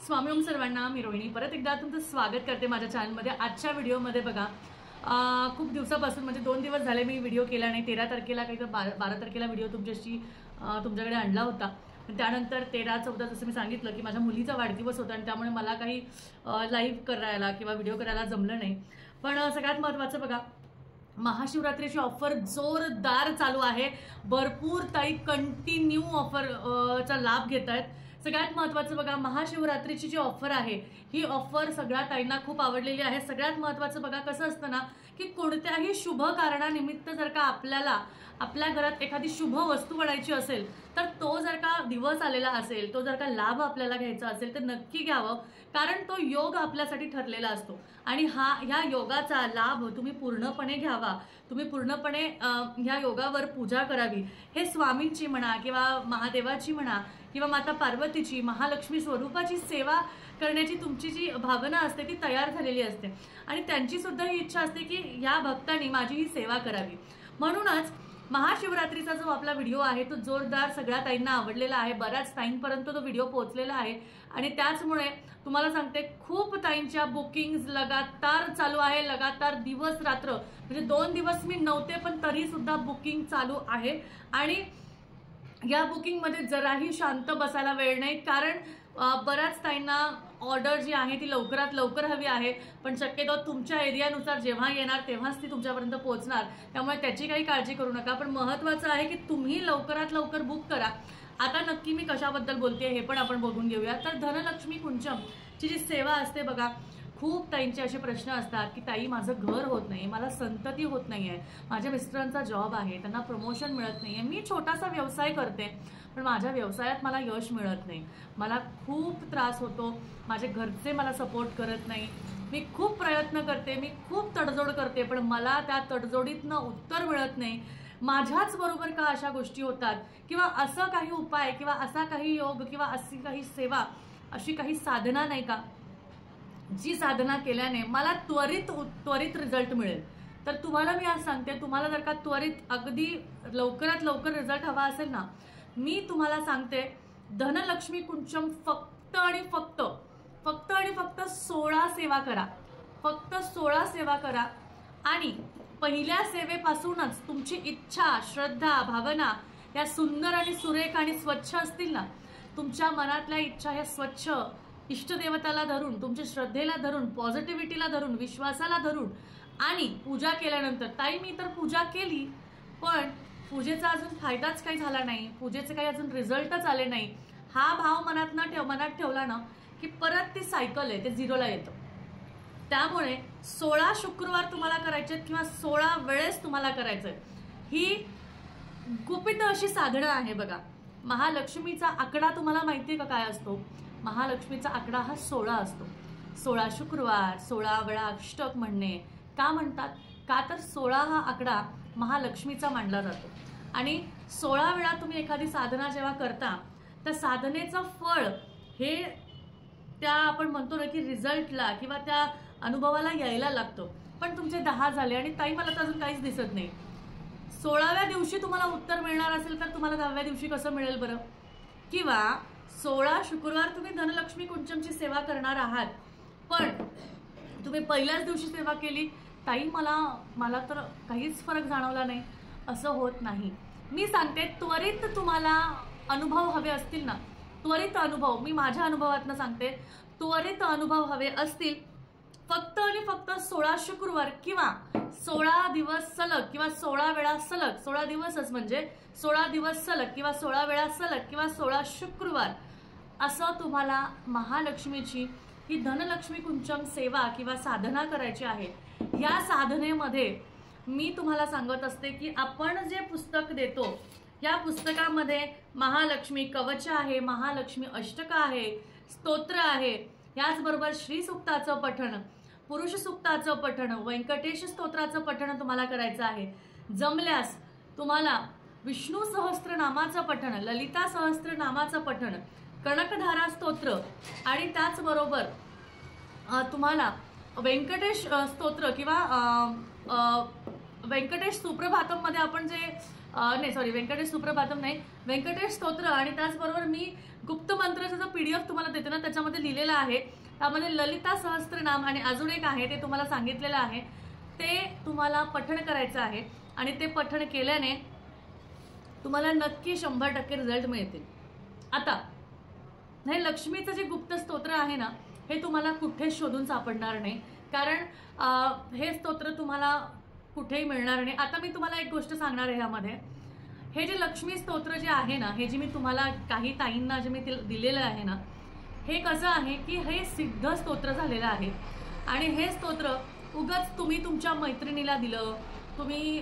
स्वामी ओम सर्वांना, मी रोहिणी परत एकदा तुमचं स्वागत करते माझ्या चॅनलमध्ये। आजच्या व्हिडिओमध्ये बघा, खूप दिवसापासून म्हणजे 2 दिवस झाले मी व्हिडिओ केला नाही। 13 तारखेला काही तर 12 तारखेला व्हिडिओ तुमच्याकडे आणला होता। त्यानंतर 13-14 जसं मी सांगितलं की माझ्या मुलीचा वाढदिवस होता आणि त्यामुळे मला काही लाईव्ह करायला किंवा व्हिडिओ करायला जमलं नाही। पण सगळ्यात महत्त्वाचं बघा, महाशिवरात्रीची ऑफर जोरदार चालू आहे। भरपूर ताई कंटिन्यू ऑफरचा लाभ घेत आहेत। सगळ्यात महत्त्वाचं बघा, महाशिवरात्रीची जी ऑफर आहे ही ऑफर सगळ्या ताईंना खूप आवडलेली आहे। सगळ्यात महत्त्वाचं बघा कसं असतं ना की कोणत्याही शुभ कारणानिमित्त जर का आपल्याला आपल्या घरात एखादी शुभ वस्तू बनायची असेल तर तो जर का दिवस आलेला असेल, तो जर का लाभ आपल्याला घ्यायचा असेल तर नक्की घ्यावं, कारण तो योग आपल्यासाठी ठरलेला असतो आणि ह्या योगाचा लाभ तुम्ही पूर्णपणे घ्यावा। तुम्ही पूर्णपणे ह्या योगावर पूजा करावी। हे स्वामींची म्हणा किंवा महादेवाची म्हणा किंवा माता पार्वतीची, महालक्ष्मी स्वरूपाची सेवा करण्याची तुमची जी भावना असते ती तयार झालेली असते आणि त्यांची सुद्धा ही इच्छा असते की या भक्तांनी माझी ही सेवा करावी। म्हणूनच महाशिवरात्रीचा जो आपला व्हिडिओ आहे तो जोरदार सगळ्या ताईंना आवडलेला आहे। बऱ्याच ताईंपर्यंत तो व्हिडिओ पोहोचलेला आहे आणि त्याचमुळे तुम्हाला सांगते खूप ताईंच्या बुकिंग्स लगातार चालू आहे। लगातार दिवस रात्र म्हणजे 2 दिवस मी नव्हते पण तरी सुद्धा बुकिंग चालू आहे आणि या बुकिंग मध्ये जराही शांत बसायला वेळ नाही, कारण बऱ्याच ताईंना ऑर्डर जी आहे ती लवकरात लवकर हवी आहे, पण शक्यतो तुमच्या एरियानुसार जेव्हा येणार तेव्हाच ती तुमच्यापर्यंत पोहोचणार। त्यामुळे त्याची काही काळजी करू नका, पण महत्त्वाचं आहे की तुम्ही लवकरात लवकर बुक करा। आता नक्की मी कशाबद्दल बोलते हे पण आपण बघून घेऊया। तर धनलक्ष्मी कुंचमची जी सेवा असते बघा, खूप ताईंचे असे प्रश्न असतात की ताई माझं घर होत नाही, मला संतती होत नाहीये, माझ्या मिस्टरांचा जॉब आहे, त्यांना प्रमोशन मिळत नाहीये, मी छोटासा व्यवसाय करते पण माझ्या व्यवसायात मला यश मिळत नाही, मला खूप त्रास होतो, माझे घरचे मला सपोर्ट करत नाही, मी खूप प्रयत्न करते, मी खूप तडजोड करते पण मला त्या तडजोडीतनं उत्तर मिळत नाही, माझ्याच बरोबर का अशा गोष्टी होतात, किंवा असं काही उपाय किंवा असा काही योग किंवा अशी काही सेवा, अशी काही साधना नाही का जी साधना केल्याने मला त्वरित रिझल्ट मिळेल। तर तुम्हाला मी आज सांगते, तुम्हाला जर का त्वरित अगदी लवकरात लवकर रिझल्ट हवा असेल ना, मी तुम्हाला सांगते धनलक्ष्मी कुंचम फक्त आणि फक्त 16 सेवा करा। फक्त 16 सेवा करा आणि पहिल्या सेवेपासूनच तुमची इच्छा, श्रद्धा, भावना या सुंदर आणि सुरेख आणि स्वच्छ असतील ना, तुमच्या मनातल्या इच्छा ह्या स्वच्छ इष्टदेवताला धरून, तुमच्या श्रद्धेला धरून, पॉझिटिव्हिटीला धरून, विश्वासाला धरून आणि पूजा केल्यानंतर, ताई मी तर पूजा केली पण पूजेचा अजून फायदाच काही झाला नाही, पूजेचे काही अजून रिझल्टच आले नाही, हा भाव मनात ठेवला ना की परत ती सायकल आहे, ते झिरोला येतं। त्यामुळे 16 शुक्रवार तुम्हाला करायचे किंवा 16 वेळेस तुम्हाला करायचंय। ही गुपित अशी साधना आहे बघा। महालक्ष्मीचा आकडा तुम्हाला माहितीये का काय असतो? महालक्ष्मीचा आकडा हा 16 असतो। 16 शुक्रवार, 16 वेळा अष्टक म्हणणे का म्हणतात? का तर 16 हा आकडा महालक्ष्मीचा मानला जातो आणि 16 वेळा तुम्ही एखादी साधना जेव्हा करता तर साधनेचं फळ हे त्या आपण म्हणतो ना की रिझल्टला किंवा त्या अनुभवाला यायला लागतो। पण तुमचे 10 झाले आणि ताई मला तर अजून काहीच दिसत नाही। 16व्या दिवशी तुम्हाला उत्तर मिळणार असेल तर तुम्हाला 10व्या दिवशी कसं मिळेल बरं? किंवा 16 शुक्रवार तुम्ही धनलक्ष्मी कुंचमची सेवा करणार आहात पण तुम्ही पहिल्याच दिवशी सेवा केली, ताई मला तर काहीच फरक जाणवला नाही, असं होत नाही। मी सांगते त्वरित तुम्हाला अनुभव हवे असतील ना, त्वरित अनुभव, मी माझ्या अनुभवातनं सांगते, त्वरित अनुभव हवे असतील फक्त आणि फक्त 16 शुक्रवार किंवा 16 दिवस सलग किंवा 16 वेळा सलग, 16 दिवसच म्हणजे 16 दिवस सलग किंवा 16 वेळा सलग किंवा 16 शुक्रवार असं तुम्हाला महालक्ष्मीची ही धनलक्ष्मी कुंचम सेवा किंवा साधना करायची आहे। या साधनेमध्ये मी तुम्हाला सांगत असते की आपण जे पुस्तक देतो या पुस्तकामध्ये महालक्ष्मी कवच आहे, महालक्ष्मी अष्टक आहे, स्तोत्र आहे, याचबरोबर श्री सूक्ताचं पठण, पुरुष सूक्ताचं पठण, व्यंकटेश स्तोत्राचं पठण तुम्हाला करायचं आहे। जमल्यास तुम्हाला विष्णू सहस्त्रनामाचं पठण, ललिता सहस्त्रनामाचं पठण, कणकधारा स्तोत्र आणि त्याचबरोबर तुम्हाला व्यंकटेश स्तोत्र किंवा व्यंकटेश सुप्रभातम मध्ये आपण जे नाही सॉरी, व्यंकटेश सुप्रभातम नाही, व्यंकटेश स्तोत्र. आणि त्याचबरोबर मी गुप्त मंत्राचा जो PDF तुम्हाला देते ना, त्याच्यामध्ये लिहिलेला आहे. त्यामध्ये ललिता सहस्त्रनाम आणि अजून एक आहे ते तुम्हाला सांगितलेलं आहे. ते तुम्हाला पठण करायचं आहे आणि ते पठण केल्याने तुम्हाला नक्की 100% रिझल्ट मिळतील. आता हे लक्ष्मीचं जे गुप्त स्तोत्र आहे ना, हे तुम्हाला कुठेच शोधून सापडणार नाही, कारण हे स्तोत्र तुम्हाला कुठेही मिळणार नाही. आता मी तुम्हाला एक गोष्ट सांगणार आहे यामध्ये, हे जे लक्ष्मी स्तोत्र जे आहे ना, हे जे मी तुम्हाला काही ताईंना जे मी दिलेलं आहे ना, हे कसं आहे की हे सिद्ध स्तोत्र झालेलं आहे. आणि हे स्तोत्र उगाच तुम्ही तुमच्या मैत्रिणीला दिलं, तुम्ही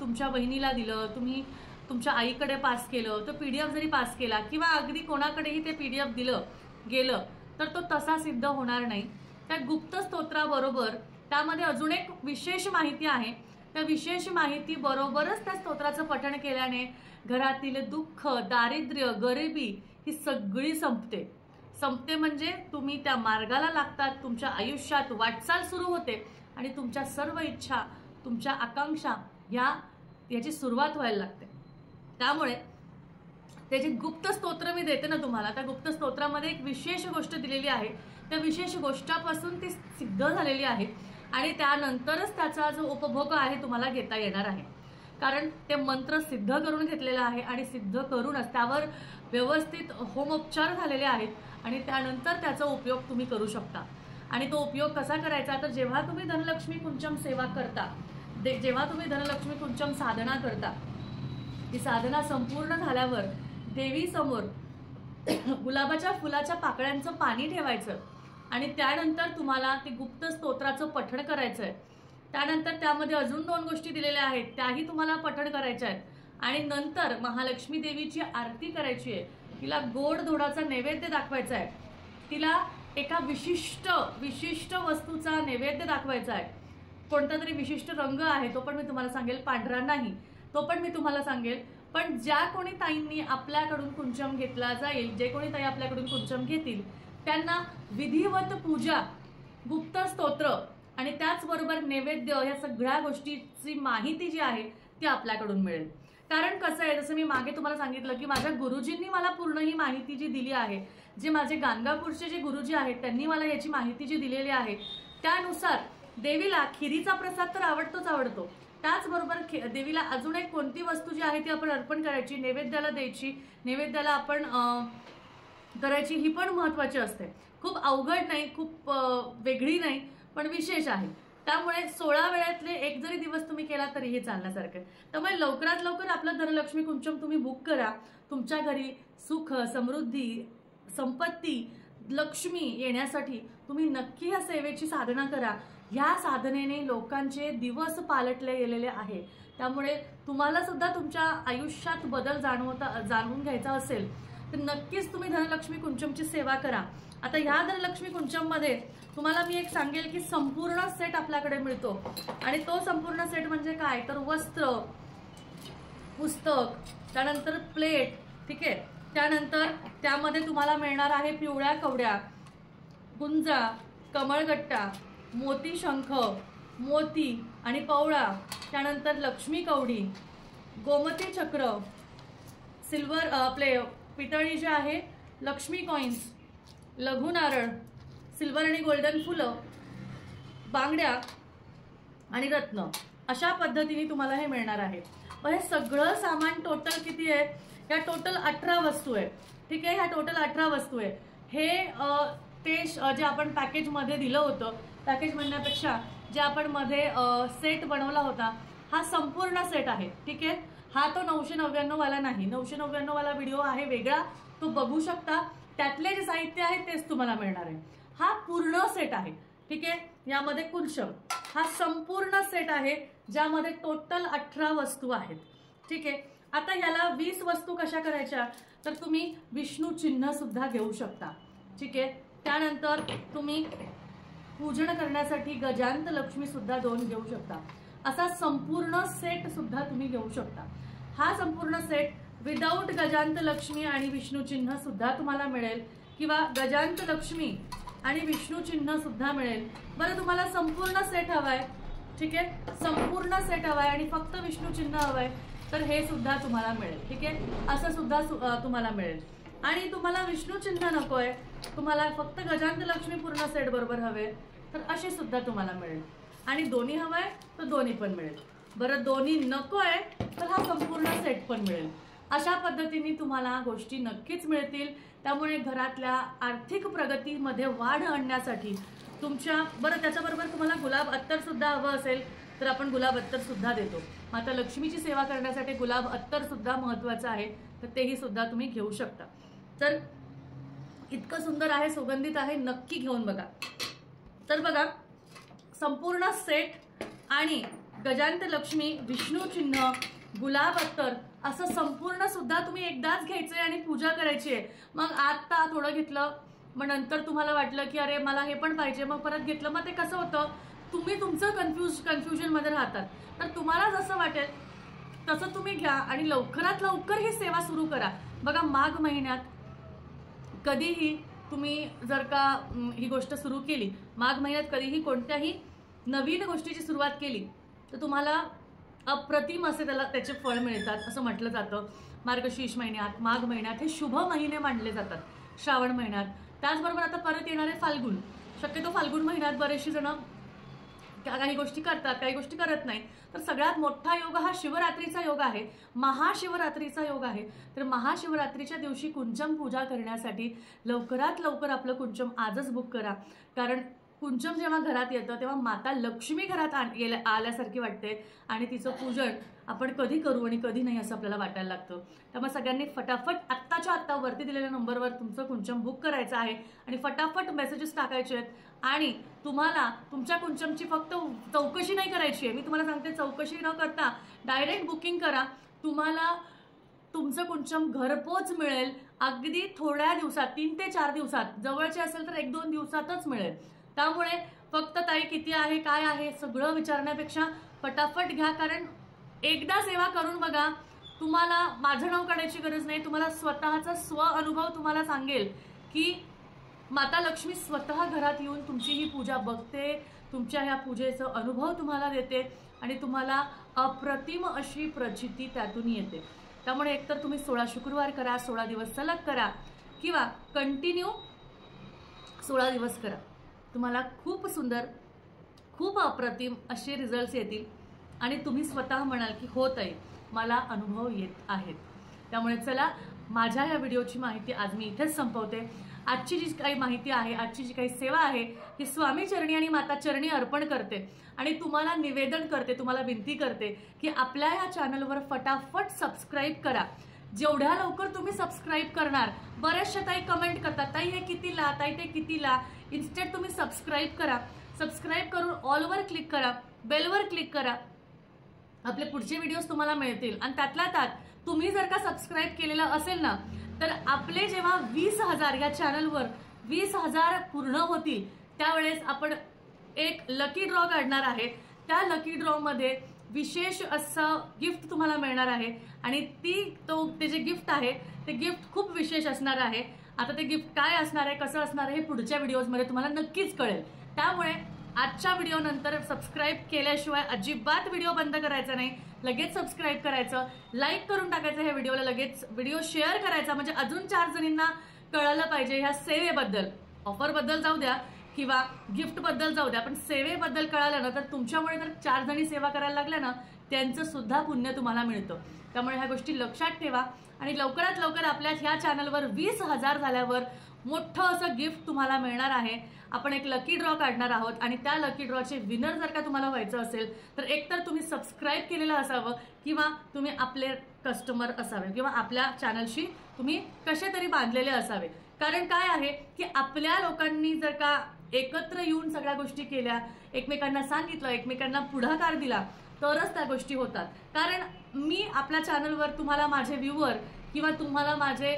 तुमच्या बहिणीला दिलं, तुम्ही तुमच्या आईकडे पास केलं, तो PDF जरी पास केला किंवा अगदी कोणाकडेही ते PDF दिलं गेलं तर तो तसा सिद्ध होणार नाही. त्या गुप्त स्तोत्राबरोबर त्यामध्ये अजून एक विशेष माहिती आहे. त्या विशेष माहिती बरोबरच त्या स्तोत्राचं पठण केल्याने घरातील दुःख, दारिद्र्य, गरिबी ही सगळी संपते म्हणजे तुम्ही त्या मार्गाला लागतात, तुमच्या आयुष्यात वाटचाल सुरू होते आणि तुमच्या सर्व इच्छा, तुमच्या आकांक्षा याची सुरुवात व्हायला लागते. त्यामुळे ते जे गुप्त स्तोत्र मी देते ना तुम्हाला, त्या गुप्त स्तोत्रामध्ये एक विशेष गोष्ट दिलेली आहे. त्या विशेष गोष्टापासून ती सिद्ध झालेली आहे आणि त्यानंतरच त्याचा जो उपभोग आहे तुम्हाला घेता येणार आहे. कारण ते मंत्र सिद्ध करून घेतलेला आहे आणि सिद्ध करूनच त्यावर व्यवस्थित होमोपचार झालेले आहेत आणि त्यानंतर त्याचा उपयोग तुम्ही करू शकता. आणि तो उपयोग कसा करायचा, तर जेव्हा तुम्ही धनलक्ष्मी कुंचम सेवा करता, जेव्हा तुम्ही धनलक्ष्मी कुंचम साधना करता, ती साधना संपूर्ण झाल्यावर देवीसमोर गुलाबाच्या फुलाच्या पाकळ्यांचं पाणी ठेवायचं आणि त्यानंतर तुम्हाला ते गुप्त स्तोत्राचं पठण करायचं आहे. त्यानंतर त्यामध्ये अजून 2 गोष्टी दिलेल्या आहेत, त्याही तुम्हाला पठण करायच्या आहेत. आणि नंतर महालक्ष्मी देवीची आरती करायची आहे, तिला गोड धोडाचा नैवेद्य दाखवायचा आहे, तिला एका विशिष्ट वस्तूचा नैवेद्य दाखवायचा आहे. कोणता तरी विशिष्ट रंग आहे, तो पण मी तुम्हाला सांगेल, पांढरा नाही, तो पण मी तुम्हाला सांगेल. पण ज्या कोणी ताईंनी आपल्याकडून कुंचम घेतला जाईल, जे कोणी ताई आपल्याकडून कुंचम घेतील त्यांना विधिवत पूजा, गुप्त स्तोत्र आणि त्याचबरोबर नैवेद्य या सगळ्या गोष्टीची माहिती जी आहे ती आपल्याकडून मिळेल. कारण कसं आहे, जसं मी मागे तुम्हाला सांगितलं की माझ्या गुरुजींनी मला पूर्ण ही माहिती जी दिली आहे, जे माझे गाणगापूरचे जे गुरुजी आहेत त्यांनी मला याची माहिती जी दिलेली आहे, त्यानुसार देवीला खिरीचा प्रसाद तर आवडतोच आवडतो, त्याचबरोबर देवीला अजून एक कोणती वस्तू जी आहे ती आपण अर्पण करायची, नैवेद्याला द्यायची, नैवेद्याला आपण करायची, ही पण महत्वाची असते. खूप अवघड नाही, खूप वेगळी नाही, पण विशेष आहे. त्यामुळे 16 वेळातले एक जरी दिवस तुम्ही केला तरीही चालण्यासारखं. त्यामुळे लवकरात लवकर आपलं धनलक्ष्मी कुंचम तुम्ही बुक करा. तुमच्या घरी सुख, समृद्धी, संपत्ती, लक्ष्मी येण्यासाठी तुम्ही नक्की ह्या सेवेची साधना करा. ह्या साधनेने लोकांचे दिवस पालटले गेलेले आहे. त्यामुळे तुम्हाला सुद्धा तुमच्या आयुष्यात बदल जाणून घ्यायचा असेल तर नक्कीच तुम्ही धनलक्ष्मी कुंचमची सेवा करा. आता ह्या धनलक्ष्मी कुंचम मध्ये तुम्हाला मी एक सांगेल की संपूर्ण सेट आपल्याकडे मिळतो आणि तो संपूर्ण सेट म्हणजे काय, तर वस्त्र, पुस्तक, त्यानंतर प्लेट, ठीक आहे, त्यानंतर त्यामध्ये तुम्हाला मिळणार आहे पिवळ्या कवड्या, गुंजा, कमळगट्टा, मोती शंख, मोती आणि पवळा, त्यानंतर लक्ष्मी कवडी, गोमती चक्र, सिल्वर आपले पितळी जे आहे, लक्ष्मी कॉइन्स, लघु नारळ, सिल्वर आणि गोल्डन फुलं, बांगड्या आणि रत्न, अशा पद्धतीने तुम्हाला हे मिळणार आहे. पण हे सगळं सामान टोटल किती आहे, या टोटल 18 वस्तू आहे. ठीक आहे, ह्या टोटल 18 वस्तू आहे. हे ते जे आपण पॅकेज मध्ये दिलं होतं, पॅकेज म्हणण्यापेक्षा जे आपण मध्ये सेट बनवला होता, हा संपूर्ण सेट आहे. ठीक आहे, हा तो 999 वाला नाही, 999 वाला व्हिडिओ आहे वेगळा, तो बघू शकता. त्यातले जे साहित्य आहे तेच तुम्हाला मिळणार आहे. हा पूर्ण सेट आहे. ठीक आहे, यामध्ये कुंचम हा संपूर्ण सेट आहे ज्यामध्ये टोटल 18 वस्तू आहेत. ठीक आहे, आता ह्याला 20 वस्तू कशा करायच्या, तर तुम्ही विष्णू चिन्ह सुद्धा घेऊ शकता. ठीक आहे, त्यानंतर तुम्ही पूजन करण्यासाठी गजांत लक्ष्मी सुद्धा 2 घेऊ शकता. असा संपूर्ण सेट सुद्धा तुम्ही घेऊ शकता. हा संपूर्ण सेट विदाऊट गजांत लक्ष्मी आणि विष्णू चिन्ह सुद्धा तुम्हाला मिळेल किंवा गजांत लक्ष्मी आणि विष्णू चिन्ह सुद्धा मिळेल. बरं, तुम्हाला संपूर्ण सेट हवाय, ठीक आहे, संपूर्ण सेट हवाय आणि फक्त विष्णू चिन्ह हवाय, तर हे सुद्धा तुम्हाला मिळेल. ठीक आहे, असं सुद्धा तुम्हाला मिळेल. आणि तुम्हाला विष्णू चिन्ह नकोय, तुम्हाला फक्त गजांतलक्ष्मी पूर्ण सेट बरोबर हवे, तर अशी सुद्धा तुम्हाला मिळेल. आणि दोन्ही हवंय तर दोन्ही पण मिळेल. बरं, दोन्ही नकोय तर हा संपूर्ण सेट पण मिळेल. अशा पद्धतीने तुम्हाला गोष्टी नक्कीच मिळतील. त्यामुळे घरातल्या आर्थिक प्रगतीमध्ये वाढ आणण्यासाठी तुमच्या त्याच्याबरोबर तुम्हाला गुलाब अत्तर सुद्धा हवं असेल तर आपण गुलाब अत्तर सुद्धा देतो. माता लक्ष्मीची सेवा करण्यासाठी गुलाब अत्तर सुद्धा महत्त्वाचं आहे, तर तेही सुद्धा तुम्ही घेऊ शकता. तर इतकं सुंदर आहे, सुगंधित आहे, नक्की घेऊन बघा. तर बघा, संपूर्ण सेट आणि गजांतलक्ष्मी, विष्णू चिन्ह, गुलाब अत्तर असं संपूर्ण सुद्धा तुम्ही एकदाच घ्यायचंय आणि पूजा करायची आहे. मग आता थोडं घेतलं, मग नंतर तुम्हाला वाटलं की अरे मला हे पण पाहिजे, मग परत घेतलं, मग ते कसं होतं, तुम्ही तुमचं कन्फ्युजन मध्ये राहतात. तर तुम्हाला जसं वाटेल तसं तुम्ही घ्या आणि लवकरात लवकर ही सेवा सुरू करा. बघा, माघ महिन्यात कधीही तुम्ही जर का ही गोष्ट सुरू केली, माघ महिन्यात कधीही कोणत्याही नवीन गोष्टीची सुरुवात केली तर तुम्हाला अप्रतिम असे त्याचे फळ मिळतात असं म्हटलं जातं. मार्गशीर्ष महिन्यात, माघ महिन्यात हे शुभ महिने मानले जातात. श्रावण महिन्यात, त्याचबरोबर आता परत येणारे फाल्गुन. शक्यतो फाल्गुन महिन्यात बरेचसे जण काही गोष्टी करतात, काही गोष्टी करत नाही. तर सगळ्यात मोठा योग हा शिवरात्रीचा योग आहे, महाशिवरात्रीचा योग आहे. तर महाशिवरात्रीच्या दिवशी कुंचम पूजा करण्यासाठी लवकरात लवकर आपलं कुंचम आजच बुक करा. कारण कुंचम जेव्हा घरात येतं तेव्हा माता लक्ष्मी घरात आल्यासारखी वाटते आणि तिचं पूजन आपण कधी करू आणि कधी नाही असं आपल्याला वाटायला लागतं. त्यामुळे सगळ्यांनी फटाफट आत्ताच्या आत्ता वरती दिलेल्या नंबरवर तुमचं कुंचम बुक करायचं आहे आणि फटाफट मेसेजेस टाकायचे आहेत. आणि तुम्हाला तुमच्या कुंचमची फक्त चौकशी नाही करायची आहे, मी तुम्हाला सांगते, चौकशी न करता डायरेक्ट बुकिंग करा. तुम्हाला तुमचं कुंचम घरपोच मिळेल अगदी थोड्या दिवसात, 3 ते 4 दिवसात. जवळचे असेल तर 1-2 दिवसातच मिळेल. त्यामुळे फक्त ताई किती आहे, काय आहे सगळं विचारण्यापेक्षा फटाफट घ्या. कारण एकदा सेवा करून बघा, तुम्हाला माझं नाव काढायची गरज नाही, तुम्हाला स्वतःचा स्व अनुभव तुम्हाला सांगेल की माता लक्ष्मी स्वतः घरात येऊन तुमची ही पूजा बघते, तुमच्या ह्या पूजेचा अनुभव तुम्हाला देते आणि तुम्हाला अप्रतिम अशी प्रचिती त्यातून येते. त्यामुळे एकतर तुम्ही 16 शुक्रवार करा, 16 दिवस सलग करा किंवा कंटिन्यू 16 दिवस करा. तुम्हाला खूप सुंदर, खूप अप्रतिम असे रिझल्ट्स येतील आणि तुम्ही स्वतः म्हणाल की होत आहे, मला अनुभव येत आहेत. त्यामुळे चला, माझ्या या व्हिडिओची माहिती आज मी इथेच संपवते. आजची जी काही माहिती आहे, आजची जी काही सेवा आहे, ही स्वामी चरणी आणि माता चरणी अर्पण करते आणि तुम्हाला निवेदन करते, तुम्हाला विनंती करते की आपल्या या चॅनलवर फटाफट सबस्क्राईब करा. जेवढ्या लवकर तुम्ही सबस्क्राईब करणार, बऱ्याचशा ताई कमेंट करतात, ताई हे कितीला, ताई ते कितीला. इन्स्टेड तुम्ही सबस्क्राईब करा. सबस्क्राईब करून ऑलवर क्लिक करा, बेलवर क्लिक करा. आपले पुढचे व्हिडिओज तुम्हाला मिळतील. आणि त्यातल्या त्यात तुम्ही जर का सबस्क्राईब केलेलं असेल ना, तर आपले जेव्हा 20,000 या चॅनलवर 20,000 पूर्ण होतील त्यावेळेस आपण एक लकी ड्रॉ काढणार आहे. त्या लकी ड्रॉ मध्ये विशेष असं गिफ्ट तुम्हाला मिळणार आहे आणि ते जे गिफ्ट आहे ते गिफ्ट खूप विशेष असणार आहे. आता ते गिफ्ट काय असणार आहे, कसं असणार आहे हे पुढच्या व्हिडिओजमध्ये तुम्हाला नक्कीच कळेल. त्यामुळे आजच्या व्हिडिओ नंतर सबस्क्राईब केल्याशिवाय अजिबात व्हिडिओ बंद करायचा नाही. लगेच सबस्क्राईब करायचं, लाईक करून टाकायचं ह्या व्हिडिओला, लगेच व्हिडिओ शेअर करायचा म्हणजे अजून 4 जणींना कळालं पाहिजे ह्या सेवेबद्दल. ऑफरबद्दल जाऊ द्या किंवा गिफ्टबद्दल जाऊ द्या, पण सेवेबद्दल कळालं ना तर तुमच्यामुळे जर 4 जणी सेवा करायला लागल्या ना, त्यांचं सुद्धा पुण्य तुम्हाला मिळतं. त्यामुळे ह्या गोष्टी लक्षात ठेवा आणि लवकरात लवकर आपल्या ह्या चॅनलवर 20,000 झाल्यावर मोठं असं गिफ्ट तुम्हाला मिळणार आहे. आपण एक लकी ड्रॉ काढणार आहोत आणि त्या लकी ड्रॉचे विनर जर का तुम्हाला व्हायचं असेल तर एकतर तुम्ही सबस्क्राईब केलेलं असावं किंवा तुम्ही आपले कस्टमर असावे किंवा आपल्या चॅनलशी तुम्ही कसे तरी बांधलेले असावे. कारण काय आहे की आपल्या लोकांनी जर का एकत्र येऊन सगळ्या गोष्टी केल्या, एकमेकांना सांगितलं, एकमेकांना पुढाकार दिला तरच त्या गोष्टी होतात. कारण मी आपल्या चॅनलवर तुम्हाला माझे व्ह्यूअर किंवा तुम्हाला माझे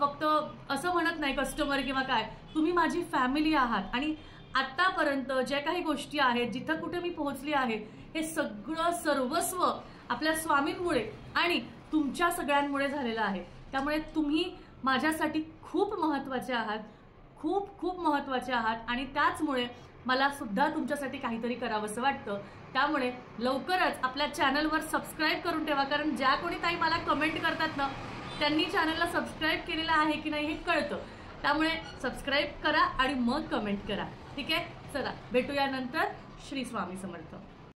फक्त असं म्हणत नाही कस्टमर किंवा काय, तुम्ही माझी फॅमिली आहात आणि आतापर्यंत ज्या काही गोष्टी आहेत, जिथं कुठे मी पोहोचली आहे, हे सगळं सर्वस्व आपल्या स्वामींमुळे आणि तुमच्या सगळ्यांमुळे झालेलं आहे. त्यामुळे तुम्ही माझ्यासाठी खूप महत्त्वाचे आहात, खूप खूप महत्त्वाचे आहात आणि त्याचमुळे मला सुद्धा तुमच्यासाठी काहीतरी करावंसं वाटतं. त्यामुळे लवकरच आपल्या चॅनलवर सबस्क्राईब करून ठेवा, कारण ज्या कोणी ताई मला कमेंट करतात ना त्यांनी चॅनलला सबस्क्राईब केलेलं आहे की नाही हे कळतं. त्यामुळे सबस्क्राईब करा आणि मग कमेंट करा. ठीक आहे, चला भेटूया नंतर. श्री स्वामी समर्थ.